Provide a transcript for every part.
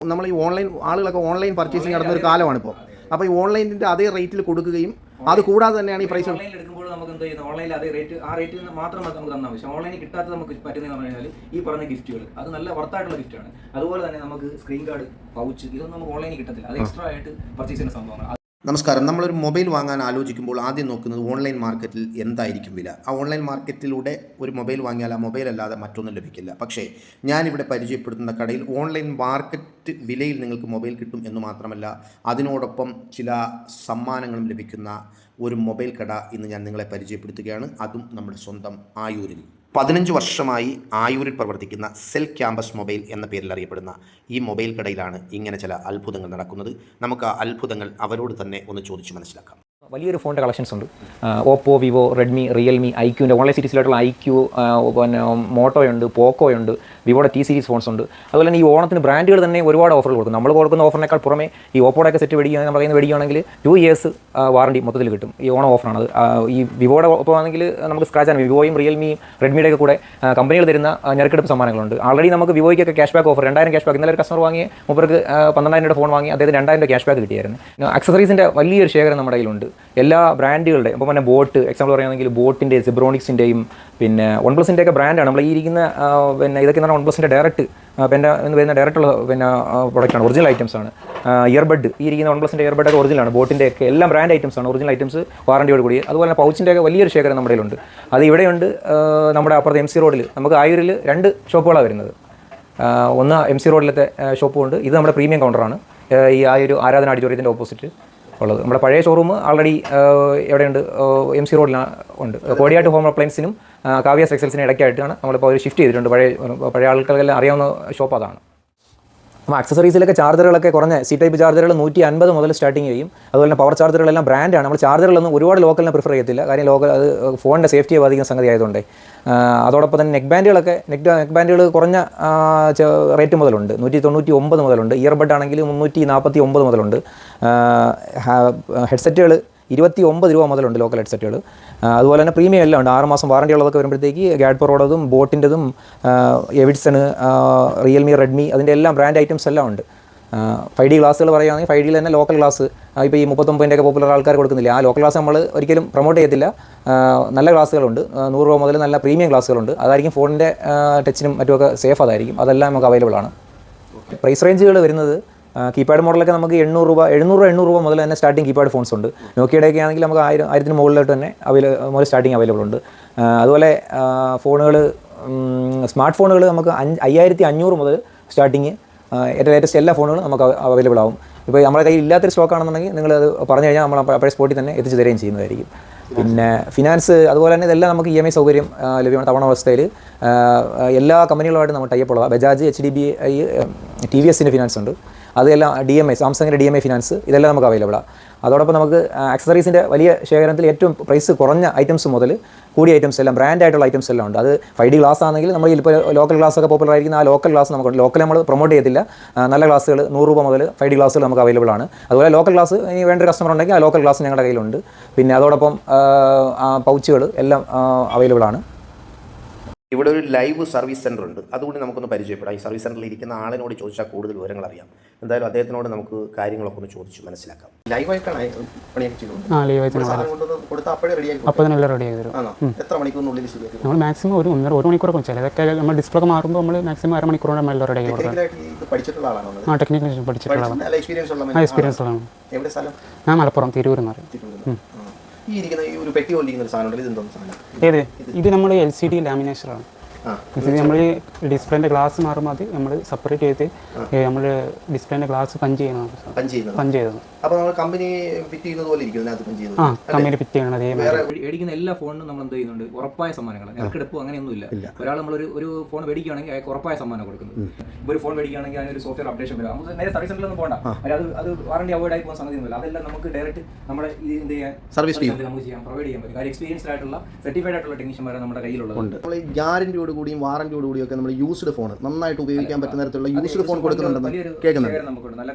നമ്മൾ ഈ ഓൺലൈൻ ആളുകളൊക്കെ ഓൺലൈൻ പർച്ചേസിങ് നടന്ന ഒരു കാലമാണ് ഇപ്പോൾ. അപ്പോൾ ഈ ഓൺലൈനിൻ്റെ അതേ റേറ്റിൽ കൊടുക്കുകയും അത് കൂടാതെ തന്നെയാണ് ഈ പ്രൈസ് ഓൺലൈനിൽ എടുക്കുമ്പോൾ നമുക്ക് എന്ത് ചെയ്യുന്നത്, ഓൺലൈനിൽ അതേ റേറ്റ് ആ റേറ്റിൽ മാത്രം നമുക്ക് തന്നാൽ പക്ഷേ ഓൺലൈനിൽ കിട്ടാത്തത് നമുക്ക് പറ്റുന്നതെന്ന് പറഞ്ഞു കഴിഞ്ഞാൽ ഈ പറഞ്ഞ ഗിഫ്റ്റുകൾ അത് നല്ല വർത്തായിട്ടുള്ള ഗിഫ്റ്റാണ്. അതുപോലെ തന്നെ നമുക്ക് സ്ക്രീൻ കാർഡ്, പൗച്ച്, ഇതൊന്നും നമുക്ക് ഓൺലൈനിൽ കിട്ടത്തില്ല. അത് എക്സ്ട്രാ ആയിട്ട് പർച്ചേസ് ചെയ്യുന്ന സംഭവമാണ്. നമസ്കാരം. നമ്മളൊരു മൊബൈൽ വാങ്ങാൻ ആലോചിക്കുമ്പോൾ ആദ്യം നോക്കുന്നത് ഓൺലൈൻ മാർക്കറ്റിൽ എന്തായിരിക്കും വില. ആ ഓൺലൈൻ മാർക്കറ്റിലൂടെ ഒരു മൊബൈൽ വാങ്ങിയാൽ ആ മൊബൈൽ അല്ലാതെ മറ്റൊന്നും ലഭിക്കില്ല. പക്ഷേ ഞാനിവിടെ പരിചയപ്പെടുത്തുന്ന കടയിൽ ഓൺലൈൻ മാർക്കറ്റ് വിലയിൽ നിങ്ങൾക്ക് മൊബൈൽ കിട്ടും എന്ന് മാത്രമല്ല, അതിനോടൊപ്പം ചില സമ്മാനങ്ങളും ലഭിക്കുന്ന ഒരു മൊബൈൽ കട ഇന്ന് ഞാൻ നിങ്ങളെ പരിചയപ്പെടുത്തുകയാണ്. അതും നമ്മുടെ സ്വന്തം ആയൂരിൽ. 15 വർഷമായി ആയൂരിൽ പ്രവർത്തിക്കുന്ന സെൽ ക്യാമ്പസ് മൊബൈൽ എന്ന പേരിൽ അറിയപ്പെടുന്ന ഈ മൊബൈൽ കടയിലാണ് ഇങ്ങനെ ചില അത്ഭുതങ്ങൾ നടക്കുന്നത്. നമുക്ക് ആ അത്ഭുതങ്ങൾ അവരോട് തന്നെ ഒന്ന് ചോദിച്ച് മനസ്സിലാക്കാം. വലിയൊരു ഫോണിൻ്റെ കളക്ഷൻസ് ഉണ്ട്. ഓപ്പോ, വിവോ, റെഡ്മി, റിയൽമി, ഐക്യൂൻ്റെ ഓൺലൈൻ സീരീസിലായിട്ടുള്ള ഐക്യൂ, പിന്നെ മോട്ടോയുണ്ട്, പോക്കോയുണ്ട്, വിവോയുടെ ടി സീരീസ് ഫോൺസ് ഉണ്ട്. അതുപോലെ തന്നെ ഈ ഓണത്തിന് ബ്രാൻഡുകൾ തന്നെ ഒരുപാട് ഓഫറുകൾ കൊടുക്കും. നമ്മൾ കൊടുക്കുന്ന ഓഫറിനേക്കാൾ പുറമെ ഈ ഓപ്പോയുടെ ഒക്കെ സെറ്റ് മേടിക്കുകയാണെങ്കിൽ നമ്മൾ പറയുന്നത് മേടിക്കുകയാണെങ്കിൽ 2 years വാറണ്ടി മൊത്തത്തിൽ കിട്ടും. ഈ ഓണം ഓഫറാണ്. ഈ വിവോയുടെ ഒപ്പം ആണെങ്കിൽ നമുക്ക് സ്ക്രാച്ച് ആണ്. വിവോയും റിയൽമിയും റെഡ്മിയുടെ ഒക്കെ കൂടെ കമ്പനികൾ തരുന്ന ഞെരുക്കെടുപ്പ് സമ്മാനങ്ങളുണ്ട്. ആൾറെഡി നമുക്ക് വിവോയ്ക്കൊക്കെ cash back offer 2000 cash back. ഇന്നലെ ഒരു കസ്റ്റമർ വാങ്ങി 12,000 ഫോൺ വാങ്ങി അദ്ദേഹത്തിന് 2000 ക്യാഷ് ബാക്ക് കിട്ടിയായിരുന്നു. അക്സസറീസിൻ്റെ വലിയൊരു ശേഖരം നമ്മുടെ കയ്യിലുണ്ട്. എല്ലാ ബ്രാൻഡുകളുടെ ഇപ്പോൾ പിന്നെ ബോട്ട്, എക്സാമ്പിൾ പറയുകയാണെങ്കിൽ ബോട്ടിൻ്റെ, സിബ്രോണിക്സിൻ്റെയും പിന്നെ OnePlusൻ്റെ ഒക്കെ ബ്രാൻഡാണ്. നമ്മൾ ഈ ഇരിക്കുന്ന പിന്നെ ഇതൊക്കെ എന്ന് പറഞ്ഞാൽ OnePlusൻ്റെ ഡയറക്റ്റ് പിന്നെ എന്ന് പറയുന്ന ഡയറക്റ്റുള്ള പിന്നെ പ്രൊഡക്റ്റാണ്, ഒറിജിനൽ ഐറ്റംസ് ആണ്. ഇയർബഡ്, ഈ ഇരിക്കുന്ന OnePlusൻ്റെ ഇയർബഡ് ഒക്കെ ഒറിജിനലാണ്. ബോട്ടിൻ്റെ ഒക്കെ എല്ലാം ബ്രാൻഡ് ഐറ്റംസ് ആണ്, ഒറിജിനൽ ഐറ്റംസ് വാറണ്ടിയോട് കൂടി. അതുപോലെ തന്നെ പൗച്ചിൻ്റെ ഒക്കെ വലിയൊരു ശേഖരം നമ്മുടെ കയ്യിലുണ്ട്. അത് ഇവിടെയുണ്ട്. നമ്മുടെ അപ്പുറത്ത് MC റോഡിൽ നമുക്ക് ആയൂരിൽ 2 ഷോപ്പുകളാണ് വരുന്നത്. ഒന്ന് MC റോഡിലത്തെ ഷോപ്പും ഉണ്ട്. ഇത് നമ്മുടെ പ്രീമിയം കൗണ്ടറാണ്. ഈ ആയൂർ ആരാധന ഓഡിറ്റോറിയത്തിൻ്റെ ഓപ്പോസിറ്റ് ഉള്ളത്. നമ്മുടെ പഴയ ഷോറൂം ആൾറെഡി എവിടെയുണ്ട്, MC റോഡിലാണ് ഉണ്ട്. കോടിയാട്ട് ഹോം അപ്ലയൻസിനും കാവ്യാസ് എക്സൽസിനും ഇടയ്ക്കായിട്ടാണ് നമ്മളിപ്പോൾ ഒരു ഷിഫ്റ്റ് ചെയ്തിട്ടുണ്ട്. പഴയ ആൾക്കാർക്കെല്ലാം അറിയാവുന്ന ഷോപ്പ് അതാണ്. അപ്പോൾ അക്സസറീസിലൊക്കെ ചാർജറുകളൊക്കെ കുറഞ്ഞ C-type ചാർജറുകൾ 150 മുതൽ സ്റ്റാർട്ടിങ് ചെയ്യും. അതുപോലെ തന്നെ പവർ ചാർജറുകളെല്ലാം ബ്രാൻഡാണ്. നമ്മൾ ചാർജറുകളൊന്നും ഒരുപാട് ലോക്കലിനെ പ്രിഫർ ചെയ്യത്തില്ല. കാര്യം അത് ഫോണിൻ്റെ സേഫ്റ്റിയെ ബാധിക്കുന്ന സംഗതി ആയതുകൊണ്ട്. അതോടൊപ്പം തന്നെ നെക്ക് ബാൻഡുകൾ കുറഞ്ഞ റേറ്റ് മുതലുണ്ട്. 199 മുതലുണ്ട്. ഇയർബഡ് ആണെങ്കിൽ 349 മുതലുണ്ട്. ഹെഡ്സെറ്റുകൾ 29 രൂപ മുതലുണ്ട്, ലോക്കൽ ഹെഡ്സെറ്റുകൾ. അതുപോലെ തന്നെ പ്രീമിയം എല്ലാം ഉണ്ട്. 6 മാസം വാറണ്ടി ഉള്ളതൊക്കെ വരുമ്പോഴത്തേക്ക് ഗാഡ്പറോടതും ബോട്ടിൻ്റെതും എവിഡ്സണ്, റിയൽമി, റെഡ്മി, അതിൻ്റെ എല്ലാം ബ്രാൻഡ് ഐറ്റംസ് എല്ലാം ഉണ്ട്. 5D ഗ്ലാസ്സുകൾ പറയുകയാണെങ്കിൽ 5Dയിൽ തന്നെ ലോക്കൽ ഗ്ലാസ് ഇപ്പോൾ ഈ 39 ഒക്കെ പോപ്പുലർ ആൾക്കാർ കൊടുക്കുന്നില്ല. ആ ലോക്കൽ ഗ്ലാസ് നമ്മൾ ഒരിക്കലും പ്രൊമോട്ട് ചെയ്യത്തില്ല. നല്ല ഗ്ലാസ്സുകളുണ്ട്. 100 രൂപ മുതൽ നല്ല പ്രീമിയം ഗ്ലാസ്സുകളുണ്ട്. അതായിരിക്കും ഫോണിൻ്റെ ടച്ചിനും മറ്റുമൊക്കെ സേഫ്, അതായിരിക്കും. അതെല്ലാം നമുക്ക് അവൈലബിൾ ആണ്. പ്രൈസ് റേഞ്ചുകൾ വരുന്നത് കീപാഡ് മോഡലൊക്കെ നമുക്ക് 700 രൂപ മുതൽ തന്നെ സ്റ്റാർട്ടിങ് കീപാഡ് ഫോൺസ് ഉണ്ട്. നോക്കിയയുടെയൊക്കെ ആണെങ്കിൽ നമുക്ക് 1000 മുകളിലോട്ട് തന്നെ മുതൽ സ്റ്റാർട്ടിങ് അവൈലബിൾ ഉണ്ട്. അതുപോലെ ഫോണുകൾ, സ്മാർട്ട് ഫോണുകൾ നമുക്ക് 5500 മുതൽ സ്റ്റാർട്ടിങ് ഏറ്റവും ലേറ്റസ്റ്റ് എല്ലാ ഫോണുകളും നമുക്ക് അവൈലബിൾ ആവും. ഇപ്പോൾ നമ്മുടെ കയ്യിൽ ഇല്ലാത്തൊരു സ്റ്റോക്ക് ആണെന്നുണ്ടെങ്കിൽ നിങ്ങളത് പറഞ്ഞു കഴിഞ്ഞാൽ നമ്മൾ പഴയ സ്പോട്ടിൽ തന്നെ എത്തിച്ചു തരികയും ചെയ്യുന്നതായിരിക്കും. പിന്നെ ഫിനാൻസ് അതുപോലെ തന്നെ ഇതെല്ലാം നമുക്ക് EMI സൗകര്യം ലഭ്യമാണ്. തവണ അവസ്ഥയിൽ എല്ലാ കമ്പനികളുമായിട്ട് നമ്മൾ ടൈപ്പ് ഉള്ളതാണ്. ബജാജ്, HDBI, TVSൻ്റെ ഫിനാൻസ് ഉണ്ട്. അതെല്ലാം DMI, സാംസങ്ങിൻ്റെ DMI ഫിനാൻസ്, ഇതെല്ലാം നമുക്ക് അവൈലബിളാണ്. അതോടൊപ്പം നമുക്ക് അക്സസറീസിൻ്റെ വലിയ ശേഖരത്തിൽ ഏറ്റവും പ്രൈസ് കുറഞ്ഞ ഐറ്റംസ് മുതൽ കൂടിയ ഐറ്റംസ് എല്ലാം ബ്രാൻഡ് ആയിട്ടുള്ള ഐറ്റംസ് എല്ലാം ഉണ്ട്. അത് 5D ഗ്ലാസ് ആണെങ്കിൽ നമ്മൾ ഇപ്പോൾ ലോക്കൽ ഗ്ലാസ് ഒക്കെ പോപ്പുലർ ആയിരിക്കുന്ന ആ ലോക്കൽ ഗ്ലാസ് നമുക്ക് ലോക്കൽ നമ്മൾ പ്രൊമോട്ട് ചെയ്യത്തില്ല. നല്ല ഗ്ലാസ്സുകൾ 100 രൂപ മുതൽ 5D ഗ്ലാസ്സുകൾ നമുക്ക് അവൈലബിൾ ആണ്. അതുപോലെ ലോക്കൽ ഗ്ലാസ് ഇനി വേണ്ട ഒരു കസ്റ്റമർ ഉണ്ടെങ്കിൽ ആ ലോക്കൽ ഗ്ലാസ് ഞങ്ങളുടെ കയ്യിലുണ്ട്. പിന്നെ അതോടൊപ്പം പൗച്ചുകൾ എല്ലാം അവൈലബിൾ ആണ്. ഇവിടെ ഒരു ലൈവ് സർവീസ് സെൻ്റർ ഉണ്ട്. അതുകൊണ്ട് നമുക്കൊന്ന് പരിചയപ്പെടാം. ഈ സർവീസ് സെൻ്ററിൽ ഇരിക്കുന്ന ആളിനോട് ചോദിച്ചാൽ കൂടുതൽ വിവരങ്ങൾ അറിയാം. എന്തായാലും അദ്ദേഹത്തിനോട് നമുക്ക് കാര്യങ്ങളൊക്കെ ഒന്ന് ചോദിച്ച് മനസ്സിലാക്കാം. ലൈവായിട്ടാണ് പണിയൊക്കെ എത്ര മണിക്കൂറിനുള്ളിൽ ശരിയാക്കി? നമ്മൾ മാക്സിമം ഒരു മണിക്കൂറൊക്കെ ചിലതൊക്കെ നമ്മൾ ഡിസ്പ്ലേ മാറുമ്പോൾ നമ്മൾ മാക്സിമം അരമണിക്കൂർ നമ്മൾ റെഡി ആക്കി കൊടുക്കാം. പഠിച്ചിട്ടുള്ള ആളാണോ? ടെക്നിക്കൽ പഠിച്ചിട്ടുള്ള എക്സ്പീരിയൻസ് ഉള്ളതാണ്. എവിടെ സ്ഥലം? ഞാൻ മലപ്പുറം, തിരൂർ എന്ന് പറയും. ഈ ഇരിക്കുന്ന ഈ ഒരു പെട്ടി കൊണ്ടിരിക്കുന്ന ഒരു സാധനം, ഇതെന്തോ സാധനം? ഇത് നമ്മൾ LCD ലാമിനേഷനാണ്. നമ്മൾ ഡിസ്പ്ലേൻ്റെ ഗ്ലാസ് മാറുമ്പോൾ അത് നമ്മൾ സെപ്പറേറ്റ് ചെയ്ത് നമ്മൾ ഡിസ്പ്ലേൻ്റെ ഗ്ലാസ് പഞ്ച് ചെയ്യുന്നത്. അപ്പോൾ നമ്മൾ കമ്പനി ഫിറ്റ് ചെയ്യുന്നത് പോലെ ഇരിക്കും അതിനകത്ത് പഞ്ച് ചെയ്യുന്നത്. കമ്പനി ഫിറ്റ് ചെയ്യണം. അതേ മേടിക്കുന്ന എല്ലാ ഫോണിനും നമ്മൾ എന്ത് ചെയ്യുന്നുണ്ട്, ഉറപ്പായ സമ്മാനങ്ങൾ. ഞെരുക്കെടുപ്പ് അങ്ങനെയൊന്നുമില്ല. ഒരാൾ നമ്മളൊരു ഫോൺ മേടിക്കുകയാണെങ്കിൽ അയാൾക്ക് ഉറപ്പായ സമ്മാനം കൊടുക്കുന്നത്. ഇപ്പോൾ ഒരു ഫോൺ മേടിക്കുകയാണെങ്കിൽ അതിനൊരു സോഫ്റ്റ്വെയർ അപ്ഡേഷൻ വരും. നമുക്ക് നേരെ സർവീസ് സെൻ്ററിലൊന്നും പോകണ്ട. അത് വാറണ്ടി അവോയ്ഡ് ആയി പോകുന്ന സംഗതിയൊന്നുമില്ല. അതെല്ലാം നമുക്ക് ഡയറക്റ്റ് നമ്മുടെ ഇത് എന്ത് ചെയ്യാൻ സർവീസ് നമുക്ക് ചെയ്യാം, പ്രൊവൈഡ് ചെയ്യാൻ പറ്റും. കാര്യം എക്സ്പീരിയൻസ്ഡ് ആയിട്ടുള്ള സർട്ടിഫൈഡ് ആയിട്ടുള്ള ടെക്നീഷ്യന്മാരെ നമ്മുടെ കയ്യിലുള്ളത്. നമ്മൾ ഗ്യാരണ്ടിയോട് കൂടിയും വാറണ്ടിയോട് കൂടിയൊക്കെ നമ്മൾ യൂസ്ഡ് ഫോൺ നന്നായിട്ട് ഉപയോഗിക്കാൻ പറ്റുന്ന തരത്തിലുള്ള യൂസ്ഡ് ഫോൺ കൊടുക്കുന്നുണ്ടെന്ന് കേൾക്കുന്നുണ്ട്. നല്ല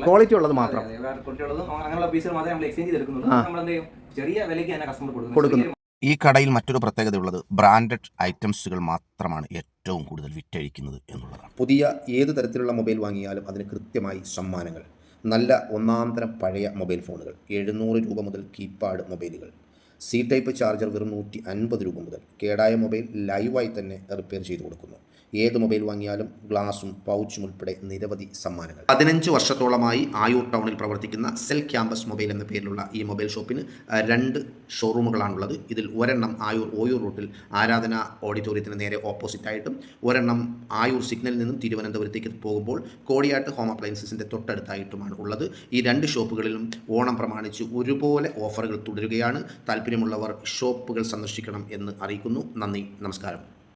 ക്വാളിറ്റി ഉള്ളത് മാത്രം. അങ്ങനെയുള്ള പീസുകൾ മാത്രമേ നമ്മൾ എക്സ്ചേഞ്ച് ചെയ്തെടുക്കുന്നുള്ളൂ. നമ്മൾ എന്ത് ചെയ്യും, ചെറിയ വിലയ്ക്ക് തന്നെ കസ്റ്റമർ കൊടുക്കുന്നു. ഈ കടയിൽ മറ്റൊരു പ്രത്യേകതയുള്ളത് ബ്രാൻഡഡ് ഐറ്റംസുകൾ മാത്രമാണ് ഏറ്റവും കൂടുതൽ വിറ്റഴിക്കുന്നത് എന്നുള്ളതാണ്. പുതിയ ഏത് തരത്തിലുള്ള മൊബൈൽ വാങ്ങിയാലും അതിന് കൃത്യമായി സമ്മാനങ്ങൾ. നല്ല ഒന്നാന്തരം പഴയ മൊബൈൽ ഫോണുകൾ 700 രൂപ മുതൽ കീപാഡ് മൊബൈലുകൾ, സി ടൈപ്പ് ചാർജർ വെറും 150 രൂപ മുതൽ. കേടായ മൊബൈൽ ലൈവായി തന്നെ റിപ്പയർ ചെയ്ത് കൊടുക്കുന്നു. ഏത് മൊബൈൽ വാങ്ങിയാലും ഗ്ലാസും പൗച്ചും ഉൾപ്പെടെ നിരവധി സമ്മാനങ്ങൾ. 15 വർഷത്തോളമായി ആയൂർ ടൗണിൽ പ്രവർത്തിക്കുന്ന സെൽ ക്യാമ്പസ് മൊബൈൽ എന്ന പേരിലുള്ള ഈ മൊബൈൽ ഷോപ്പിന് 2 ഷോറൂമുകളാണുള്ളത്. ഇതിൽ ഒരെണ്ണം ഓയൂർ റൂട്ടിൽ ആരാധന ഓഡിറ്റോറിയത്തിന് നേരെ ഓപ്പോസിറ്റായിട്ടും, ഒരെണ്ണം ആയൂർ സിഗ്നലിൽ നിന്നും തിരുവനന്തപുരത്തേക്ക് പോകുമ്പോൾ കോടിയാട്ട് ഹോം അപ്ലയൻസസിൻ്റെ തൊട്ടടുത്തായിട്ടുമാണ് ഉള്ളത്. ഈ 2 ഷോപ്പുകളിലും ഓണം പ്രമാണിച്ച് ഒരുപോലെ ഓഫറുകൾ തുടരുകയാണ്. താല്പര്യമുള്ളവർ ഷോപ്പുകൾ സന്ദർശിക്കണം എന്ന് അറിയിക്കുന്നു. നന്ദി, നമസ്കാരം.